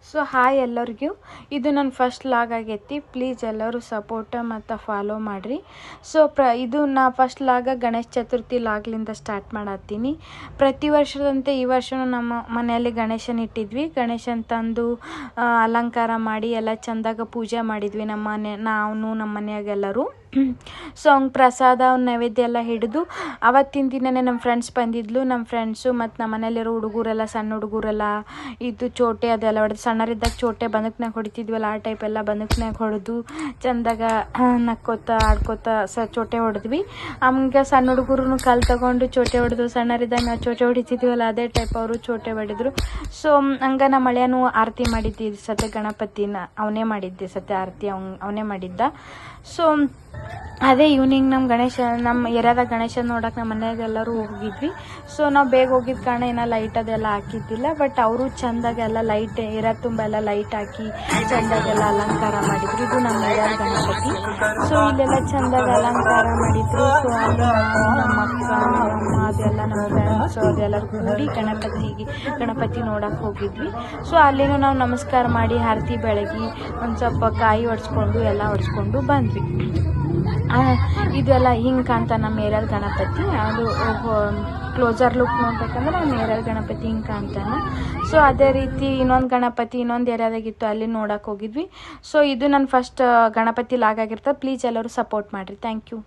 So hi ಎಲ್ಲರಿಗೂ, ಇದು ನನ್ನ ಫಸ್ಟ್ ಲಾಗ್ ಆಗೈತಿ. ಪ್ಲೀಸ್ ಎಲ್ಲರೂ ಸಪೋರ್ಟ ಮತ್ತು ಫಾಲೋ ಮಾಡಿರಿ. ಸೊ ಇದು ನಾ ಫಸ್ಟ್ ಲಾಗ ಗಣೇಶ ಚತುರ್ಥಿ ಲಾಗ್ಲಿಂದ ಸ್ಟಾರ್ಟ್ ಮಾಡತ್ತೀನಿ. ಪ್ರತಿ ವರ್ಷದಂತೆ ಈ ವರ್ಷವೂ ನಮ್ಮ ಮನೆಯಲ್ಲಿ ಗಣೇಶನ ಇಟ್ಟಿದ್ವಿ. ಗಣೇಶನ ತಂದು ಅಲಂಕಾರ ಮಾಡಿ ಎಲ್ಲ ಚೆಂದಾಗ ಪೂಜೆ ಮಾಡಿದ್ವಿ. ನಮ್ಮ ಮನೆಯಾಗೆಲ್ಲರೂ. ಸೊ ಅವ್ನ ಪ್ರಸಾದ ಅವ್ನ ನೈವೇದ್ಯ ಎಲ್ಲ ಹಿಡಿದು ಅವತ್ತಿನ ದಿನವೇ ನಮ್ಮ ಫ್ರೆಂಡ್ಸ್ ಬಂದಿದ್ಲು. ನಮ್ಮ ಫ್ರೆಂಡ್ಸು ಮತ್ತು ನಮ್ಮ ಮನೇಲಿರೋ ಹುಡುಗರೆಲ್ಲ, ಸಣ್ಣ ಹುಡುಗರೆಲ್ಲ ಇದು ಚೋಟೆ ಅದೆಲ್ಲ ಹೊಡೆದು, ಸಣ್ಣರಿದ್ದಾಗ ಚೋಟೆ ಬಂದಕ್ನಾಗ ಹೊಡಿತಿದ್ವಲ್ಲ, ಆ ಟೈಪ್ ಎಲ್ಲ ಬಂದಕ್ನಾಗ ಹೊಡೆದು ಚೆಂದಾಗ ನಕ್ಕೋತ ಆಡ್ಕೋತ ಚೋಟೆ ಹೊಡೆದ್ವಿ. ಹಂಗೆ ಸಣ್ಣ ಹುಡುಗರು ಕಲ್ಲು ತಗೊಂಡು ಚೋಟೆ ಹೊಡೆದು, ಸಣ್ಣರಿದ್ದಾಗ ನಾವು ಚೋಟೆ ಹೊಡಿತಿದ್ವಲ್ಲ ಅದೇ ಟೈಪ್ ಅವರು ಚೋಟೆ ಹೊಡೆದ್ರು. ಸೊ ಹಂಗೆ ನಮ್ಮ ಮಳೆಯೂ ಆರತಿ ಮಾಡಿದ್ದಿ ಸತ್ಯ ಗಣಪತಿನ ಅವನೇ ಮಾಡಿದ್ದೆ, ಸತ್ಯ ಆರತಿ ಅವನೇ ಮಾಡಿದ್ದ. ಸೊ ಅದೇ ಈವ್ನಿಂಗ್ ನಮ್ಮ ಏರಿಯಾದಾಗ ಗಣೇಶ ನೋಡೋಕೆ ನಮ್ಮ ಮನೆಯಾಗೆಲ್ಲರೂ ಹೋಗಿದ್ವಿ. ಸೊ ನಾವು ಬೇಗ ಹೋಗಿದ್ದ ಕಾರಣ ಏನೋ ಲೈಟ್ ಅದೆಲ್ಲ ಹಾಕಿದ್ದಿಲ್ಲ. ಬಟ್ ಅವರು ಚೆಂದಾಗೆಲ್ಲ ಲೈಟ್ ಏರಿಯಾ ತುಂಬ ಎಲ್ಲ ಲೈಟ್ ಹಾಕಿ ಚೆಂದಾಗೆಲ್ಲ ಅಲಂಕಾರ ಮಾಡಿದ್ರು. ಇದು ನಮ್ಮ ಏರಿಯಾದ ಗಣಪತಿ. ಸೊ ಇಲ್ಲೆಲ್ಲ ಚೆಂದಾಗಿ ಅಲಂಕಾರ ಮಾಡಿದ್ರು. ಸೊ ಅಲ್ಲಿ ನಮ್ಮ ಅಕ್ಕ, ನಮ್ಮ ಅದೆಲ್ಲ ನಮ್ಮ ಫ್ರೆಂಡ್ಸ್ ಅದೆಲ್ಲರೂ ಕೂಡಿ ಗಣಪತಿ ನೋಡೋಕೆ ಹೋಗಿದ್ವಿ. ಸೊ ಅಲ್ಲಿನೂ ನಾವು ನಮಸ್ಕಾರ ಮಾಡಿ ಆರತಿ ಬೆಳಗಿ ಒಂದು ಸ್ವಲ್ಪ ಕಾಯಿ ಹೊಡ್ಸ್ಕೊಂಡು ಎಲ್ಲ ಹೊಡ್ಸ್ಕೊಂಡು ಬಂದ್ವಿ. ಇದೆಲ್ಲ ಹಿಂಗೆ ಕಾಣ್ತಾ ನಮ್ಮ ಏರಿಯಾದ ಗಣಪತಿ. ಅದು ಕ್ಲೋಸರ್ ಲುಕ್ ನೋಡ್ಬೇಕಂದ್ರೆ ನಮ್ಮ ಏರಿಯಾದ ಗಣಪತಿ ಹಿಂಗೆ ಕಾಣ್ತಾನೆ. ಸೊ ಅದೇ ರೀತಿ ಇನ್ನೊಂದು ಗಣಪತಿ ಇನ್ನೊಂದು ಏರಿಯಾದಾಗಿತ್ತು, ಅಲ್ಲಿ ನೋಡೋಕೆ ಹೋಗಿದ್ವಿ. ಸೊ ಇದು ನನ್ನ ಫಸ್ಟ್ ಗಣಪತಿ ಲಾಗ್ ಆಗಿರ್ತದೆ. ಪ್ಲೀಸ್ ಎಲ್ಲರೂ ಸಪೋರ್ಟ್ ಮಾಡಿರಿ. Thank you.